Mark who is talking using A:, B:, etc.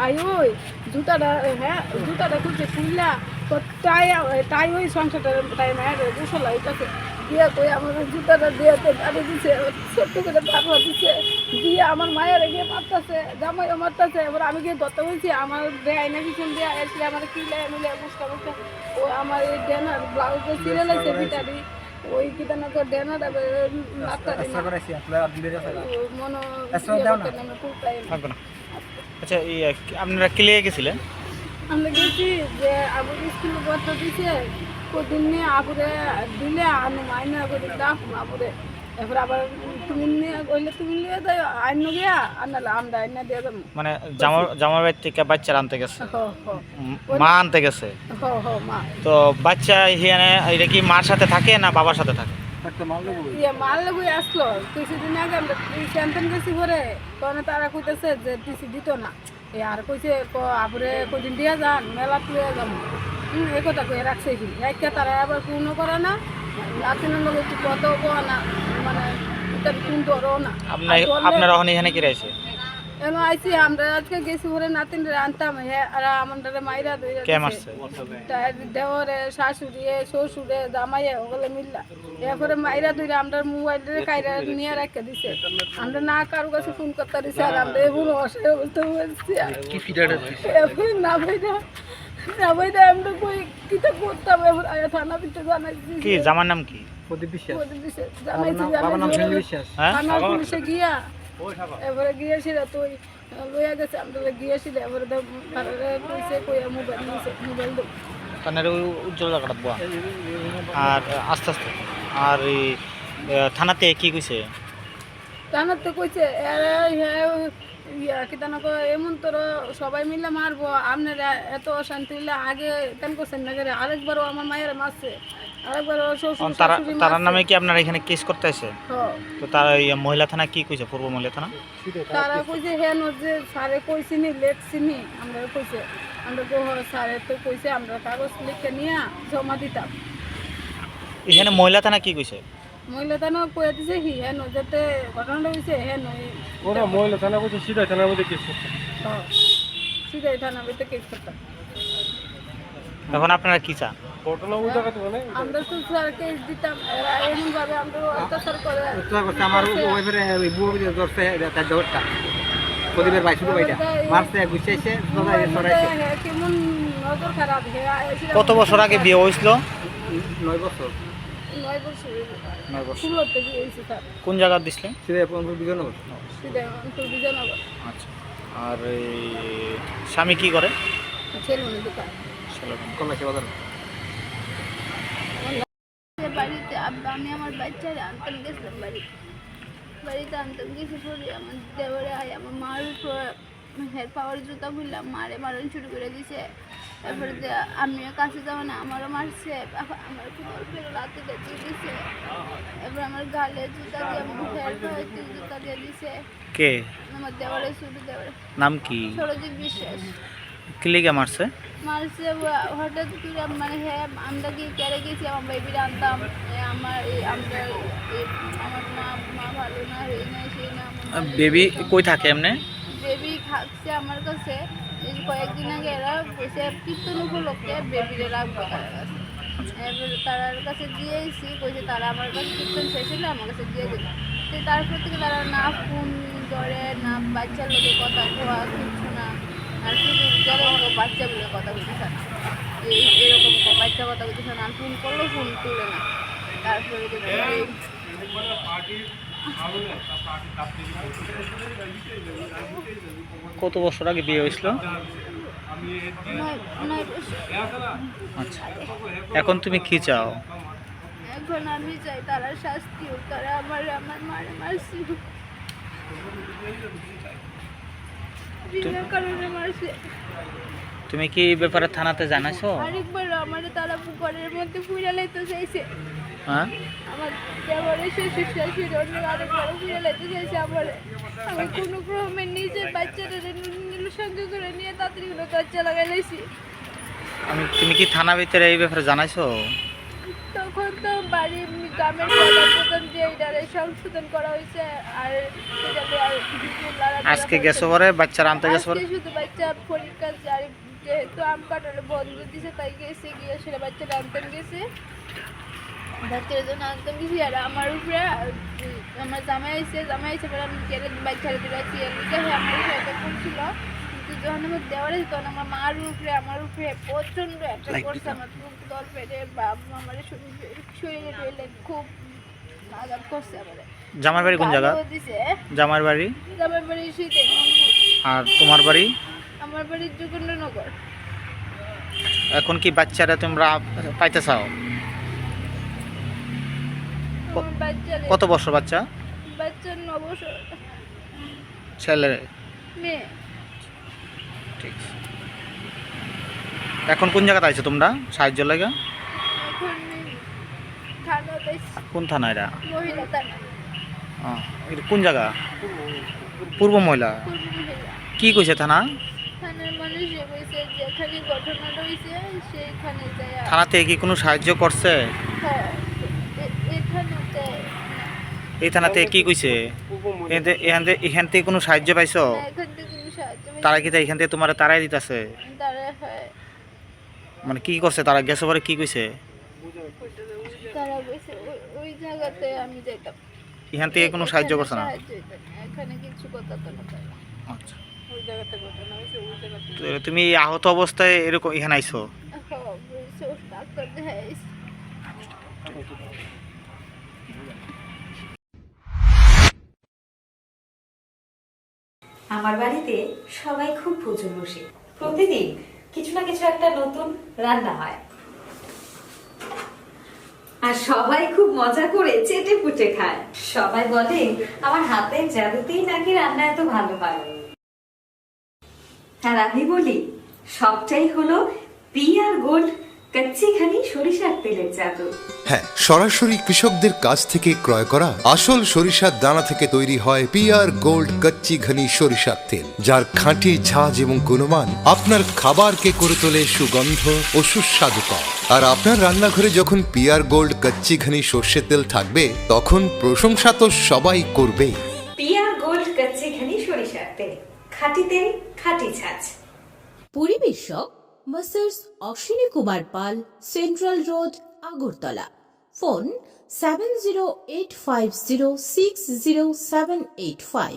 A: I ওই জুতাটা হ্যাঁ জুতাটা খুলছে খুললা তো তাই ওই সংসারটার তাই মায়ের গোসল হইতেছে দিয়ে কই আমার জুতাটা দিয়ে গাড়ি দিছে ছোট্ট করে পাখা দিছে দিয়ে আমার মায়ের গিয়ে মারতেছে জামাইও মারতেছে এবার আমি গিয়ে ধরতে বলছি আমার দেয় না পিছন দিয়ে এসে আমার কিলে মিলে বুঝতে বুঝতে ও আমার এই ডেনার ব্লাউজে ছিঁড়ে লাগছে পিটারি ওই কিটা না করে ডেনার মনে
B: আচ্ছা আপনারা কি লেগে গেছিলেন?
A: আমরা গেছি যে আবুর স্কুল বর্ত দিছে কদিন নিয়ে আপুরে দিলে আমি মাইনা করে দাম আপুরে এবার আবার তুমি নিয়ে বললে তুমি নিয়ে যাই আইন গিয়া আনালে আমরা আইনা দিয়ে যাবো
B: মানে জামার বাড়ি থেকে বাচ্চারা আনতে গেছে, মা আনতে গেছে।
A: মা
B: তো বাচ্চা এখানে এটা কি মার সাথে থাকে না বাবার সাথে থাকে?
A: মাল লেগুই আসলো কিছুদিন আগে আমরা স্যান্তান গেছি ঘরে তখন তারা কইতেছে যে টিসি দিত না আর কইছে আপরে কদিন দিয়ে যান মেলা তুলে যাবো এই কথা কয়ে রাখছে কি একটা তারা আবার পূর্ণ করে না নাতিনের লোক একটু কত না মানে ধরো না
B: আপনারা ওখানে এখানে কি রয়েছে?
A: এমন আইসি আমরা আজকে গেছি ঘরে নাতিনরে আনতাম আর আমাদের মাইরা দেওয়ারে শাশুড়ি শ্বশুরে জামাইয়ে ওগুলো মিললা এরপরে মাইরা ধরে আমরা মোবাইলের কাইরা নিয়ে রেখে দিছে আমরা না কারো কাছে ফোন করতে দিছি আর আমরা এগুলো অসহায় বলতে বলছি না ভাইরা আমরা কই কিতা করতাম এবার থানা পিঠে জানাইছি
B: কি জামার নাম কি?
A: প্রদীপ বিশ্বাস জানাইছি থানা পুলিশে গিয়া এবারে গিয়েছিল তুই লইয়া গেছে আমরা গিয়েছিল এবারে কইছে কইয়া মোবাইল দে
B: কানের উজ্জ্বল কাটবো আর আস্তে আস্তে আর এই থানাতে কি কইছে?
A: থানাতে কইছে এমন তোর সবাই মিলে মারবো আপনারা এত অশান্তি হইলে আগে কেন করছেন না করে আরেকবারও আমার মায়ের মারছে আরেকবারও
B: তার নামে কি আপনারা এখানে কেস করতে আছে? তো তার মহিলা থানা কি কইছে? পূর্ব মহিলা থানা
A: তারা কইছে হেন যে স্যারে কইছিনি লেখছিনি আমরা কইছে আমরা তো স্যারে তো কইছে আমরা কাগজ লিখে নিয়ে জমা দিতাম।
B: এখানে মহিলা থানা কি কইছে?
A: মহিলা থানা কয়ে দিছে কি হেন যাতে ঘটনাটা হয়েছে হেন
C: ওরা মহিলা থানা কইছে সিধা থানার মধ্যে কেস করতে
A: সিধাই থানার মধ্যে কেস করতাম।
B: এখন আপনারা কি চান?
C: ঘটনা ওই জায়গাতে মানে
A: আমরা তো স্যার কেস দিতাম এমন ভাবে আমরা অত্যাচার করে
D: আমার ওইভাবে ওই বুয়ো ধরছে তার জগৎটা প্রদীপের ভাই শুধু ভাইটা মারছে গুছিয়েছে
A: কেমন নজর খারাপ
B: কত বছর আগে বিয়ে হয়েছিল?
D: 9 বছর
A: 9 বছর
B: 9 বছর
A: ষোলোতে বিয়ে হয়েছে তার।
B: কোন জায়গা দিছিলেন?
D: বিজয়নগর।
A: বিজয়নগর।
B: আচ্ছা আর স্বামী কি করে?
A: ছেলুনের দোকান
D: কমাইছে বাজার।
E: বাড়িতে আমি আমার বাচ্চারা আনতাম গেছিলাম বাড়িতে আনতাম গেছি পরে আমার দেওয়ারে আমার মার উপর হের পাওয়ার জুতা খুললাম মারে মারণ শুরু করে দিছে তারপরে আমিও কাছে যাবো না আমারও মারছে আমার খুব রাতে দেখে দিছে এবার আমার গালে জুতা দিয়ে হের পাওয়ার জুতা দিয়ে দিছে।
B: কে?
A: আমার দেওয়ারে শুধু দেওয়ারে।
B: নাম কি?
E: সরজিৎ বিশ্বাস।
B: কি লেগে মারছে?
E: হঠাৎ করে মানে হ্যাঁ আমরা গিয়ে কেড়ে গেছি আমার বেবিরা আনতাম আমার আমার মা ভালো না এই না সেই না।
B: বেবি কই থাকে এমনি?
E: বেবি থাকছে আমার কাছে কয়েকদিন আগে এরা বসে কীর্তন উপলক্ষে বেবিরে রাখবো তার কাছে এবার তার কাছে দিয়েছি কইছে তারা আমার কাছে কীর্তন শেষ হলে আমার কাছে দিয়ে দিল তো তারপর থেকে তারা না ফোন ধরে না বাচ্চার লোকে কথা কোয়া কিছু না আর শুধু যেরকম বাচ্চাগুলো কথা বলতেছে না এরকম বাচ্চা কথা বলতেছে না ফোন করলেও ফোন তুলে না তারপরে
B: কত বছর আগে বিয়ে হয়েছিল?
E: 9 বছর।
B: আচ্ছা এখন তুমি কি চাও?
E: এখন আমি চাই তারা শাস্তি হোক তারা আমার মারে মারছি বিনা কারণে মারছে।
B: তুমি কি এই ব্যাপারে থানাতে জানাইছো?
E: আরেকবার আমার তারা পুকুরের মধ্যে ফুইরা লাইতে চাইছে।
B: হ্যাঁ
E: আমার দেওয়ারে শ্বশুর শাশুড়ি আরেকবার ফুইরা লাইতে চাইছে আমার আমি কোনো ক্রমে নিজের বাচ্চাটা নীল সঙ্গে করে নিয়ে তাড়াতাড়ি দরজা লাগাই লাইছি।
B: তুমি কি থানা ভিতরে এই ব্যাপারে জানাইছো?
E: তখন তো বাড়ি গ্রামের প্রধান যে এটারে সংশোধন করা হয়েছে আর এটাতে আর
B: আজকে গেছো পরে বাচ্চারা আনতে গেছো পরে
E: আজকে শুধু বাচ্চা পরীক্ষার আর যেহেতু আম কাটারে বন্ধ দিছে তাই গেছে গিয়ে সেটা বাচ্চাটা আনতে গেছে বাচ্চার জন্য আনতে গেছি আর আমার উপরে আমার জামাই এসে পরে আমি গেলে বাচ্চারা দিলে আমার সাথে করছিল কিন্তু যখন আমার দেওয়ারে তখন আমার মার উপরে আমার উপরে প্রচণ্ড একটা করছে আমার বুক দল পেটে বা আমার শরীরে টরীরে খুব আঘাত করছে আমার
B: জামার বাড়ি কোন জায়গা?
E: দিছে
B: জামার বাড়ি
E: জামার বাড়ি শীতে
B: আর তোমার বাড়ি?
E: আমার বাড়ি যোগেন্দ্রনগর।
B: এখন কি বাচ্চারা তোমরা পাইতে চাও?
E: আমার বাচ্চা
B: কত বছর বাচ্চা?
E: বাচ্চা 9 বছর
B: ছেলে
E: মেয়ে।
B: ঠিক আছে। এখন কোন জায়গাতে আছো তোমরা সাহায্য লাগা?
E: এখন থানাতে
B: কোন থানা এটা?
E: মহিলা থানা
B: এটা কোন জায়গা? পূর্ব মহিলা।
E: পূর্ব মহিলা
B: কি কইছে থানা?
E: থানার মানুষে কইছে যেখানে ঘটনাটা হয়েছে সেইখানে যায়।
B: থানাতে কি কোনো সাহায্য করছে?
E: হ্যাঁ এখানেতে
B: এই থানাতে কি কইছে? এখান থেকে কোনো সাহায্য পাইছো?
E: এখান থেকে কোনো সাহায্য
B: তারা কি এখান থেকে তোমার তারাই দিতেছে?
E: তারা হয়
B: মানে কি করছে তারা? গেছো পরে কি কইছে?
E: তারা কইছে ওই জায়গাতে আমি যাইতাম।
B: এখান থেকে কোনো সাহায্য করছে না?
E: সাহায্য হইতো না, এখানে কিছু কথা তো না তারা।
B: আচ্ছা।
A: ওই জায়গাতে ঘটনা হয়েছে ওই জায়গাতে
B: তো তুমি আহত অবস্থায় এরকম এখানে আইছো?
E: হ্যাঁ বলছে ওর ডাক্তার দেখাইছে।
F: আমার বাড়িতে সবাই খুব প্রচুর বসে প্রতিদিন কিছু না কিছু একটা নতুন রান্না হয় আর সবাই খুব মজা করে চেটে পুটে খায়। সবাই বলে আমার হাতের জাদুতেই নাকি রান্না এত ভালো হয়। আর আমি বলি সবটাই হলো পিআর গোল্ড কচ্চি ঘনি সরিষার তেলের জাদু।
G: হ্যাঁ, সরাসরি কৃষকদের কাছ থেকে ক্রয় করা আসল সরিষার দানা থেকে তৈরি হয় পিআর গোল্ড কচ্চি ঘনি সরিষার তেল, যার খাঁটি ঝাঁজ এবং গুণমান আপনার খাবারকে করে তোলে সুগন্ধ ও সুস্বাদুকর। আর আপনার রান্নাঘরে যখন পিআর গোল্ড কচ্চি ঘনি সর্ষের তেল থাকবে তখন প্রশংসা তো সবাই করবে।
F: পিআর গোল্ড কচ্চি ঘনি সরিষার তেল, খাঁটি তেল, খাঁটি ঝাঁজ।
H: পরিবেশক masters Ashwini Kumar Pal, central road, Agartala. Phone 7085060785।